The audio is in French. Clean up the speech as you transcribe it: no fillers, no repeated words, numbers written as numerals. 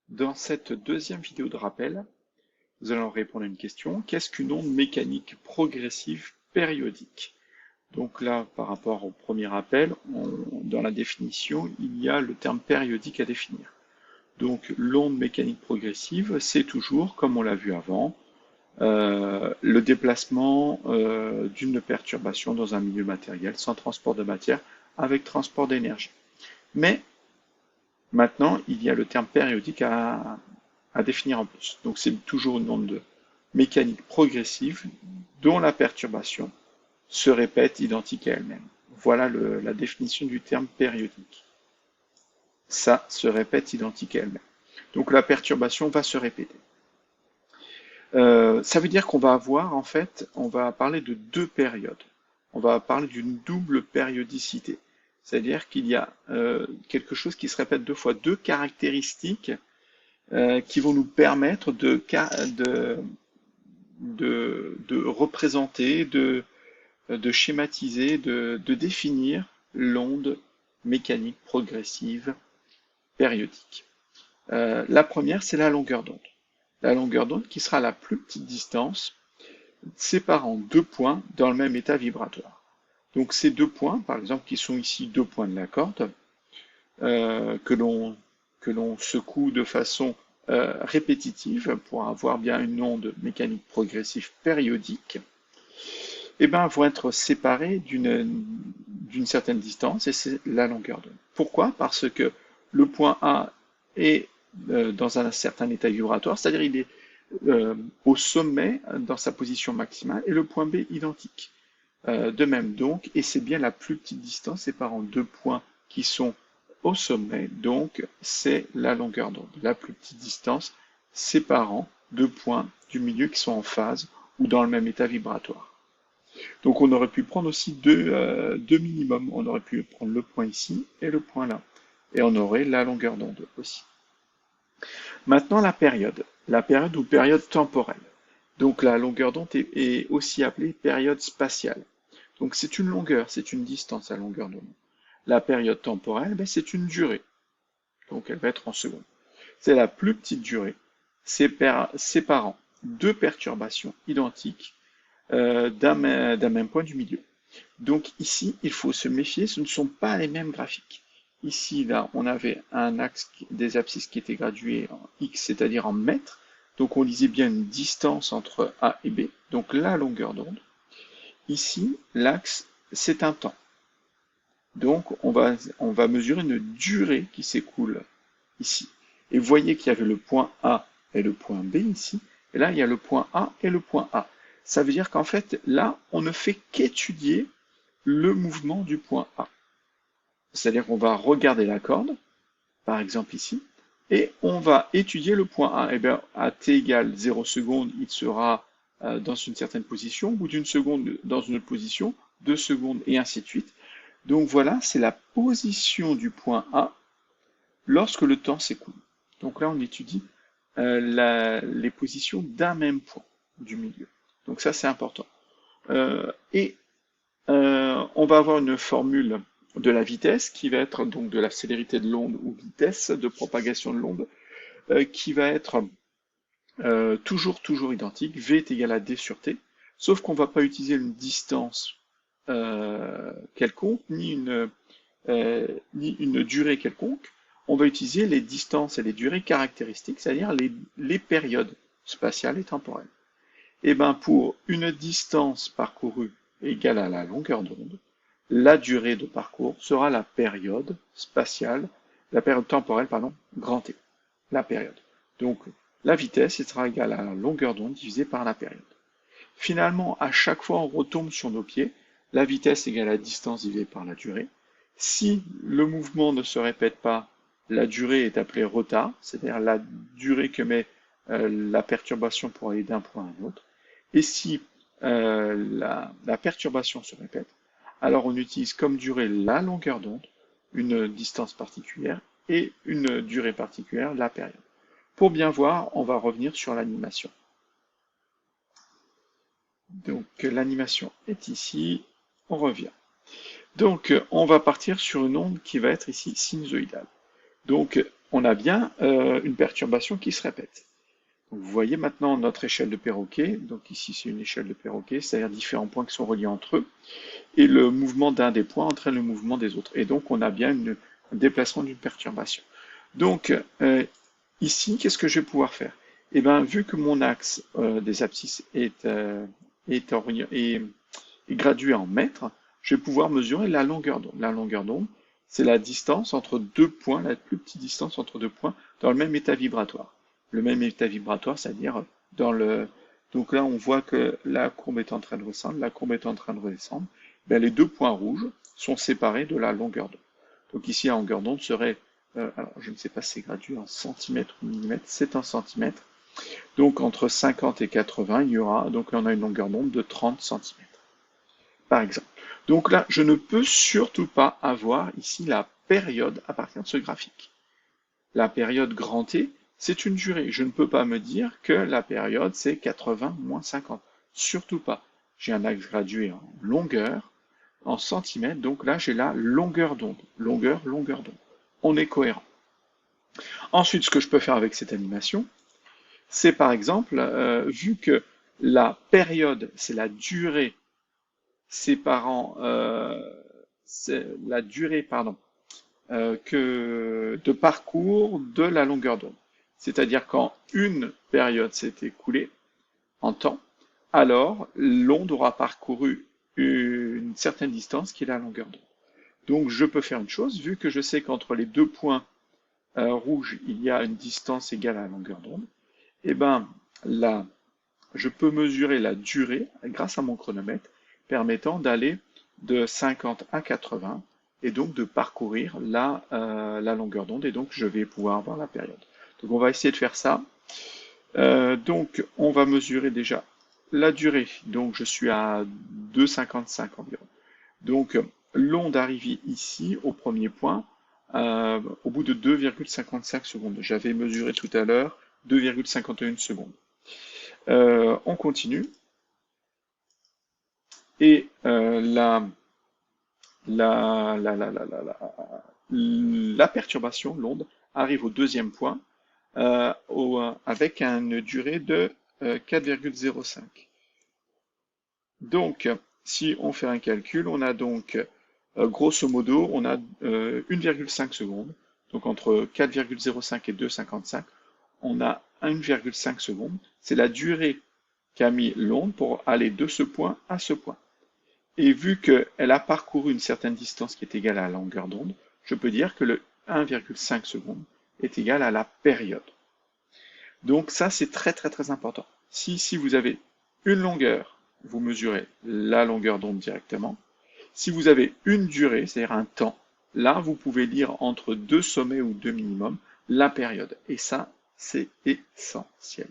Dans cette deuxième vidéo de rappel, nous allons répondre à une question. Qu'est-ce qu'une onde mécanique progressive périodique? Donc là, par rapport au premier rappel, dans la définition, il y a le terme périodique à définir. Donc l'onde mécanique progressive, c'est toujours, comme on l'a vu avant, le déplacement d'une perturbation dans un milieu matériel sans transport de matière avec transport d'énergie. Mais maintenant, il y a le terme périodique à définir en plus. Donc c'est toujours une onde mécanique progressive dont la perturbation se répète identique à elle-même. Voilà la définition du terme périodique. Ça se répète identique à elle-même. Donc la perturbation va se répéter. Ça veut dire qu'on va avoir, en fait, on va parler de deux périodes. On va parler d'une double périodicité. C'est-à-dire qu'il y a quelque chose qui se répète deux fois, deux caractéristiques qui vont nous permettre de représenter, de schématiser, de définir l'onde mécanique progressive périodique. La première, c'est la longueur d'onde. La longueur d'onde qui sera la plus petite distance séparant deux points dans le même état vibratoire. Donc ces deux points, par exemple, qui sont ici deux points de la corde, que l'on secoue de façon répétitive pour avoir bien une onde mécanique progressive périodique, eh ben, vont être séparés d'une certaine distance, et c'est la longueur d'onde. Pourquoi? Parce que le point A est dans un certain état vibratoire, c'est-à-dire il est au sommet dans sa position maximale, et le point B identique. De même donc, et c'est bien la plus petite distance séparant deux points qui sont au sommet, donc c'est la longueur d'onde, la plus petite distance séparant deux points du milieu qui sont en phase ou dans le même état vibratoire. Donc on aurait pu prendre aussi deux minimums, on aurait pu prendre le point ici et le point là, et on aurait la longueur d'onde aussi. Maintenant la période ou période temporelle. Donc la longueur d'onde est aussi appelée période spatiale. Donc c'est une longueur, c'est une distance à longueur d'onde. La période temporelle, ben, c'est une durée. Donc elle va être en secondes. C'est la plus petite durée séparant deux perturbations identiques d'un même point du milieu. Donc ici, il faut se méfier, ce ne sont pas les mêmes graphiques. Ici, là, on avait un axe des abscisses qui était gradué en x, c'est-à-dire en mètres. Donc on lisait bien une distance entre A et B, donc la longueur d'onde. Ici, l'axe, c'est un temps. Donc on va mesurer une durée qui s'écoule ici. Et vous voyez qu'il y avait le point A et le point B ici. Et là, il y a le point A et le point A. Ça veut dire qu'en fait, là, on ne fait qu'étudier le mouvement du point A. C'est-à-dire qu'on va regarder la corde, par exemple ici, et on va étudier le point A. Et bien, à t égale 0 secondes, il sera dans une certaine position, au bout d'une seconde dans une autre position, 2 secondes, et ainsi de suite. Donc voilà, c'est la position du point A lorsque le temps s'écoule. Donc là, on étudie les positions d'un même point du milieu. Donc ça, c'est important. On va avoir une formule de la vitesse qui va être donc de la célérité de l'onde ou vitesse de propagation de l'onde qui va être toujours identique. V est égal à D sur T, sauf qu'on ne va pas utiliser une distance quelconque, ni une durée quelconque. On va utiliser les distances et les durées caractéristiques, c'est-à-dire les périodes spatiales et temporelles. Et bien pour une distance parcourue égale à la longueur d'onde, la durée de parcours sera la période spatiale, la période temporelle, pardon, grand T, la période. Donc la vitesse sera égale à la longueur d'onde divisée par la période. Finalement, à chaque fois, on retombe sur nos pieds. La vitesse égale à la distance divisée par la durée. Si le mouvement ne se répète pas, la durée est appelée retard, c'est-à-dire la durée que met la perturbation pour aller d'un point à un autre. Et si la perturbation se répète, alors on utilise comme durée la longueur d'onde, une distance particulière, et une durée particulière, la période. Pour bien voir, on va revenir sur l'animation. Donc l'animation est ici, on revient. Donc on va partir sur une onde qui va être ici sinusoïdale. Donc on a bien une perturbation qui se répète. Donc, vous voyez maintenant notre échelle de Perroquet. Donc ici, c'est une échelle de Perroquet, c'est-à-dire différents points qui sont reliés entre eux. Et le mouvement d'un des points entraîne le mouvement des autres. Et donc, on a bien un déplacement d'une perturbation. Donc, ici, qu'est-ce que je vais pouvoir faire? Eh bien, vu que mon axe des abscisses est gradué en mètres, je vais pouvoir mesurer la longueur d'onde. La longueur d'onde, c'est la distance entre deux points, la plus petite distance entre deux points dans le même état vibratoire. Le même état vibratoire, c'est-à-dire dans le... Donc là, on voit que la courbe est en train de redescendre, la courbe est en train de redescendre. Ben, les deux points rouges sont séparés de la longueur d'onde. Donc ici, la longueur d'onde serait, alors je ne sais pas si c'est gradué en centimètres ou millimètres, c'est en centimètres. Donc entre 50 et 80, il y aura, donc là on a une longueur d'onde de 30 cm, par exemple. Donc là, je ne peux surtout pas avoir ici la période à partir de ce graphique. La période grand T, c'est une durée. Je ne peux pas me dire que la période, c'est 80 moins 50. Surtout pas. J'ai un axe gradué en longueur, en centimètres, donc là, j'ai la longueur d'onde. Longueur, longueur d'onde. On est cohérent. Ensuite, ce que je peux faire avec cette animation, c'est par exemple, vu que la période, c'est la durée séparant, c'est la durée, pardon, de parcours de la longueur d'onde. C'est-à-dire quand une période s'est écoulée en temps, alors l'onde aura parcouru une certaine distance qui est la longueur d'onde. Donc je peux faire une chose, vu que je sais qu'entre les deux points rouges, il y a une distance égale à la longueur d'onde, et ben là, je peux mesurer la durée grâce à mon chronomètre, permettant d'aller de 50 à 80 et donc de parcourir la longueur d'onde, et donc je vais pouvoir avoir la période. Donc on va essayer de faire ça. Donc on va mesurer déjà la durée, donc je suis à 2,55 environ. Donc l'onde arrivée ici au premier point, au bout de 2,55 secondes. J'avais mesuré tout à l'heure 2,51 secondes. On continue. Et la perturbation, l'onde, arrive au deuxième point avec une durée de 4,05. Donc, si on fait un calcul, on a donc, grosso modo, on a 1,5 secondes. Donc, entre 4,05 et 2,55, on a 1,5 secondes. C'est la durée qu'a mis l'onde pour aller de ce point à ce point. Et vu qu'elle a parcouru une certaine distance qui est égale à la longueur d'onde, je peux dire que le 1,5 secondes est égal à la période. Donc ça, c'est très très très important. Si vous avez une longueur, vous mesurez la longueur d'onde directement. Si vous avez une durée, c'est-à-dire un temps, là, vous pouvez lire entre deux sommets ou deux minimums la période. Et ça, c'est essentiel.